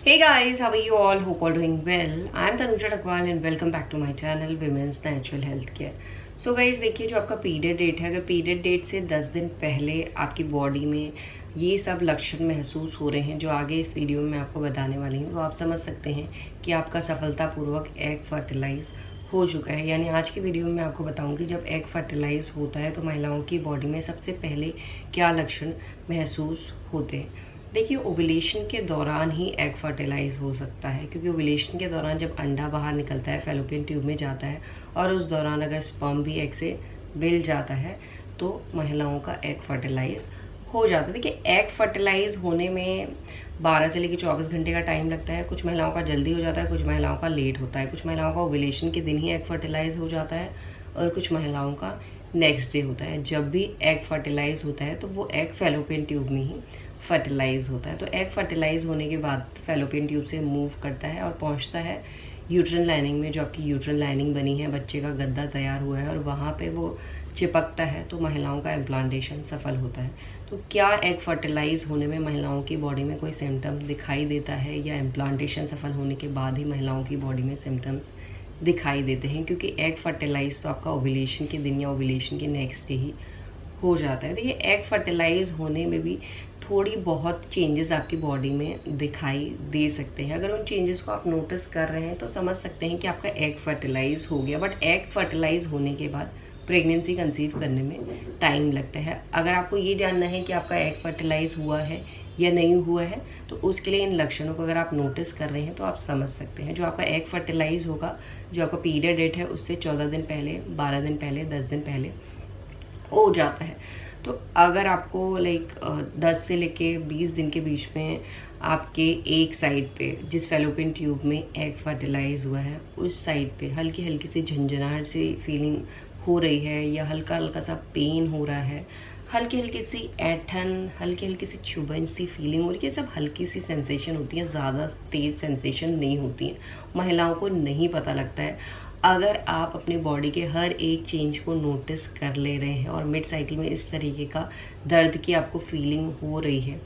Hey guys, how are you all? Hope all doing well. I am Tanuja Takwal and welcome back to my channel Women's Natural Health Care. So guys, देखिए जो आपका period date है, अगर period date से 10 दिन पहले आपकी body में ये सब लक्षण महसूस हो रहे हैं जो आगे इस वीडियो में मैं आपको बताने वाली हूँ, तो आप समझ सकते हैं कि आपका सफलतापूर्वक एग फर्टिलाइज हो चुका है। यानी आज की वीडियो में मैं आपको बताऊंगी जब एग फर्टिलाइज होता है तो महिलाओं की बॉडी में सबसे पहले क्या लक्षण महसूस होते हैं। देखिए, ओव्यूलेशन के दौरान ही एग फर्टिलाइज हो सकता है, क्योंकि ओव्यूलेशन के दौरान जब अंडा बाहर निकलता है, फैलोपियन ट्यूब में जाता है और उस दौरान अगर स्पर्म भी एग से मिल जाता है तो महिलाओं का एग फर्टिलाइज हो जाता है। देखिए, एग फर्टिलाइज होने में 12 से लेकर 24 घंटे का टाइम लगता है। कुछ महिलाओं का जल्दी हो जाता है, कुछ महिलाओं का लेट होता है। कुछ महिलाओं का ओव्यूलेशन के दिन ही एग फर्टिलाइज हो जाता है और कुछ महिलाओं का नेक्स्ट डे होता है। जब भी एग फर्टिलाइज होता है तो वो एग फैलोपियन ट्यूब में ही फर्टिलाइज होता है। तो एग फर्टिलाइज होने के बाद फैलोपियन ट्यूब से मूव करता है और पहुंचता है यूट्रन लाइनिंग में। जो आपकी यूट्रन लाइनिंग बनी है, बच्चे का गद्दा तैयार हुआ है और वहाँ पे वो चिपकता है, तो महिलाओं का इम्प्लांटेशन सफल होता है। तो क्या एग फर्टिलाइज होने में महिलाओं की बॉडी में कोई सिम्टम दिखाई देता है, या इम्प्लांटेशन सफल होने के बाद ही महिलाओं की बॉडी में सिम्टम्स दिखाई देते हैं? क्योंकि एग फर्टिलाइज तो आपका ओव्यूलेशन के दिन या ओव्यूलेशन के नेक्स्ट डे ही हो जाता है। देखिए, एग फर्टिलाइज होने में भी थोड़ी बहुत चेंजेस आपकी बॉडी में दिखाई दे सकते हैं। अगर उन चेंजेस को आप नोटिस कर रहे हैं तो समझ सकते हैं कि आपका एग फर्टिलाइज हो गया। बट एग फर्टिलाइज होने के बाद प्रेगनेंसी कंसीव करने में टाइम लगता है। अगर आपको ये जानना है कि आपका एग फर्टिलाइज हुआ है या नहीं हुआ है, तो उसके लिए इन लक्षणों को अगर आप नोटिस कर रहे हैं तो आप समझ सकते हैं। जो आपका एग फर्टिलाइज होगा, जो आपका पीरियड डेट है, उससे 14 दिन पहले, 12 दिन पहले, 10 दिन पहले हो जाता है। तो अगर आपको 10 से लेके 20 दिन के बीच में आपके एक साइड पे, जिस फैलोपियन ट्यूब में एग फर्टिलाइज हुआ है, उस साइड पे हल्की हल्की सी झंझनाहट सी फीलिंग हो रही है, या हल्का हल्का सा पेन हो रहा है, हल्की हल्की सी ऐठन, हल्की हल्की सी चुभन सी फीलिंग हो रही है, सब हल्की सी सेंसेशन होती है, ज़्यादा तेज सेंसेशन नहीं होती है, महिलाओं को नहीं पता लगता है। अगर आप अपनी बॉडी के हर एक चेंज को नोटिस कर ले रहे हैं और मिड साइकिल में इस तरीके का दर्द की आपको फीलिंग हो रही है,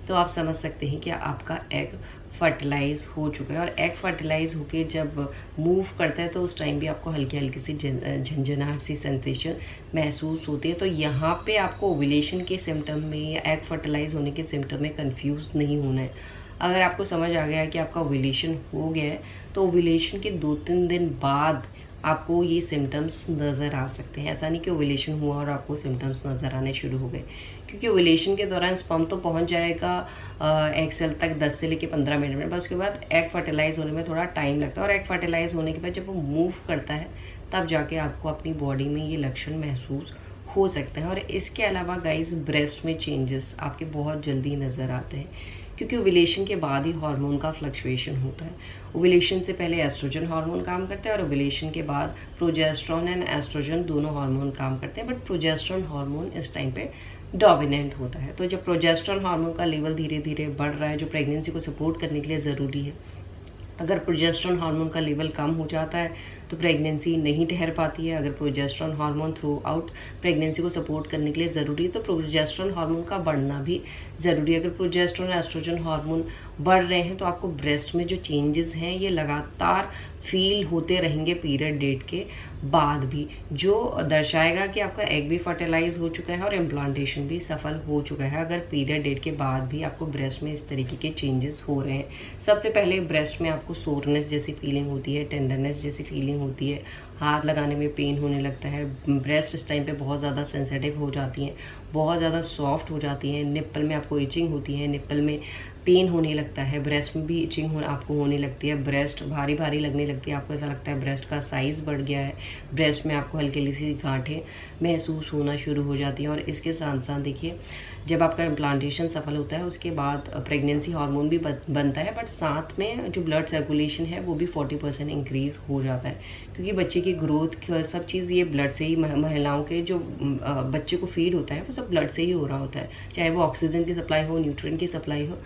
तो आप समझ सकते हैं कि आपका एग फर्टिलाइज हो चुका है। और एग फर्टिलाइज होके जब मूव करता है तो उस टाइम भी आपको हल्की हल्की सी झंझनाहट सी सेंसेशन महसूस होती है। तो यहाँ पे आपको ओव्यूलेशन के सिम्टम में या एग फर्टिलाइज होने के सिम्टम में कंफ्यूज नहीं होना है। अगर आपको समझ आ गया कि आपका ओव्यूलेशन हो गया है, तो ओव्यूलेशन के 2-3 दिन बाद आपको ये सिम्टम्स नज़र आ सकते हैं। ऐसा नहीं कि ओव्यूलेशन हुआ और आपको सिम्टम्स नज़र आने शुरू हो गए, क्योंकि ओव्यूलेशन के दौरान स्पर्म तो पहुंच जाएगा एग सेल तक 10 से लेकर 15 मिनट में, बस उसके बाद एग फर्टिलाइज होने में थोड़ा टाइम लगता है। और एग फर्टिलाइज होने के बाद जब वो मूव करता है, तब जाके आपको अपनी बॉडी में ये लक्षण महसूस हो सकते हैं। और इसके अलावा गाइस, ब्रेस्ट में चेंजेस आपके बहुत जल्दी नज़र आते हैं, क्योंकि ओव्यूलेशन के बाद ही हार्मोन का फ्लक्चुएशन होता है। ओव्यूलेशन से पहले एस्ट्रोजन हार्मोन काम करता है और ओव्यूलेशन के बाद प्रोजेस्टेरोन एंड एस्ट्रोजन दोनों हार्मोन काम करते हैं। बट प्रोजेस्टेरोन हार्मोन इस टाइम पे डोमिनेंट होता है। तो जब प्रोजेस्टेरोन हार्मोन का लेवल धीरे धीरे बढ़ रहा है, जो प्रेगनेंसी को सपोर्ट करने के लिए ज़रूरी है, अगर प्रोजेस्टेरोन हार्मोन का लेवल कम हो जाता है तो प्रेगनेंसी नहीं ठहर पाती है। अगर progesterone hormone through out pregnancy को सपोर्ट करने के लिए ज़रूरी है, तो प्रोजेस्टेरोन हार्मोन का बढ़ना भी ज़रूरी है। अगर प्रोजेस्टेरोन एस्ट्रोजन हार्मोन बढ़ रहे हैं तो आपको ब्रेस्ट में जो चेंजेस हैं ये लगातार फील होते रहेंगे पीरियड डेट के बाद भी, जो दर्शाएगा कि आपका एग भी फर्टिलाइज हो चुका है और इम्प्लांटेशन भी सफल हो चुका है। अगर पीरियड डेट के बाद भी आपको ब्रेस्ट में इस तरीके के चेंजेस हो रहे हैं, सबसे पहले ब्रेस्ट में आपको सोरनेस जैसी फीलिंग होती है, टेंडरनेस जैसी फीलिंग होती है, हाथ लगाने में पेन होने लगता है, ब्रेस्ट इस टाइम पे बहुत ज़्यादा सेंसिटिव हो जाती हैं, बहुत ज़्यादा सॉफ्ट हो जाती हैं, निप्पल में आपको इचिंग होती है, निप्पल में पेन होने लगता है, ब्रेस्ट में भी इचिंग आपको होने लगती है, ब्रेस्ट भारी भारी लगने लगती है, आपको ऐसा लगता है ब्रेस्ट का साइज़ बढ़ गया है, ब्रेस्ट में आपको हल्की हल्की सी गांठें महसूस होना शुरू हो जाती हैं। और इसके साथ साथ देखिए, जब आपका इम्प्लांटेशन सफल होता है उसके बाद प्रेगनेंसी हार्मोन भी बनता है, बट साथ में जो ब्लड सर्कुलेशन है वो भी 40% इंक्रीज हो जाता है, क्योंकि बच्चे की ग्रोथ सब चीज़ ये ब्लड से ही, महिलाओं के जो बच्चे को फीड होता है वो सब ब्लड से ही हो रहा होता है, चाहे वो ऑक्सीजन की सप्लाई हो, न्यूट्रिएंट की सप्लाई हो।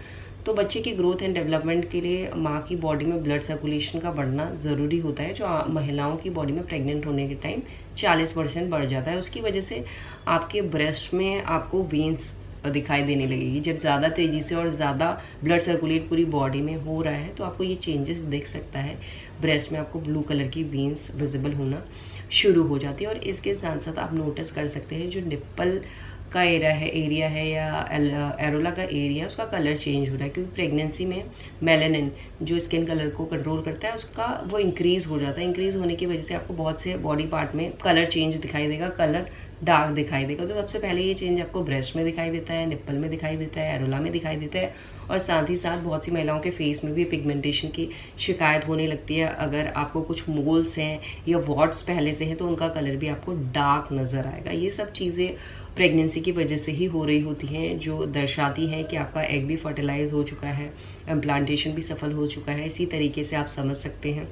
तो बच्चे की ग्रोथ एंड डेवलपमेंट के लिए माँ की बॉडी में ब्लड सर्कुलेशन का बढ़ना ज़रूरी होता है, जो महिलाओं की बॉडी में प्रेग्नेंट होने के टाइम 40% बढ़ जाता है। उसकी वजह से आपके ब्रेस्ट में आपको वेन्स दिखाई देने लगेगी। जब ज़्यादा तेज़ी से और ज़्यादा ब्लड सर्कुलेट पूरी बॉडी में हो रहा है तो आपको ये चेंजेस दिख सकता है। ब्रेस्ट में आपको ब्लू कलर की वेन्स विजिबल होना शुरू हो जाती है। और इसके साथ साथ आप नोटिस कर सकते हैं जो निप्पल का एरिया है या एरोला का एरिया, उसका कलर चेंज हो रहा है, क्योंकि प्रेगनेंसी में मेलानिन जो स्किन कलर को कंट्रोल करता है उसका वो इंक्रीज हो जाता है। इंक्रीज होने की वजह से आपको बहुत से बॉडी पार्ट में कलर चेंज दिखाई देगा, कलर डार्क दिखाई देगा। तो सबसे पहले ये चेंज आपको ब्रेस्ट में दिखाई देता है, निप्पल में दिखाई देता है, एरोला में दिखाई देता है, और साथ ही साथ बहुत सी महिलाओं के फेस में भी पिगमेंटेशन की शिकायत होने लगती है। अगर आपको कुछ मोल्स हैं या वॉट्स पहले से हैं तो उनका कलर भी आपको डार्क नजर आएगा। ये सब चीज़ें प्रेगनेंसी की वजह से ही हो रही होती हैं, जो दर्शाती हैं कि आपका एग भी फर्टिलाइज हो चुका है, इम्प्लांटेशन भी सफल हो चुका है। इसी तरीके से आप समझ सकते हैं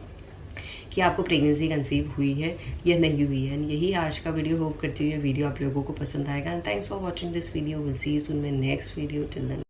कि आपको प्रेगनेंसी कंसीव हुई है या नहीं हुई है। यही आज का वीडियो। होप करती हूँ ये वीडियो आप लोगों को पसंद आएगा। Thanks for watching this video. Will see you soon my next video. Till then.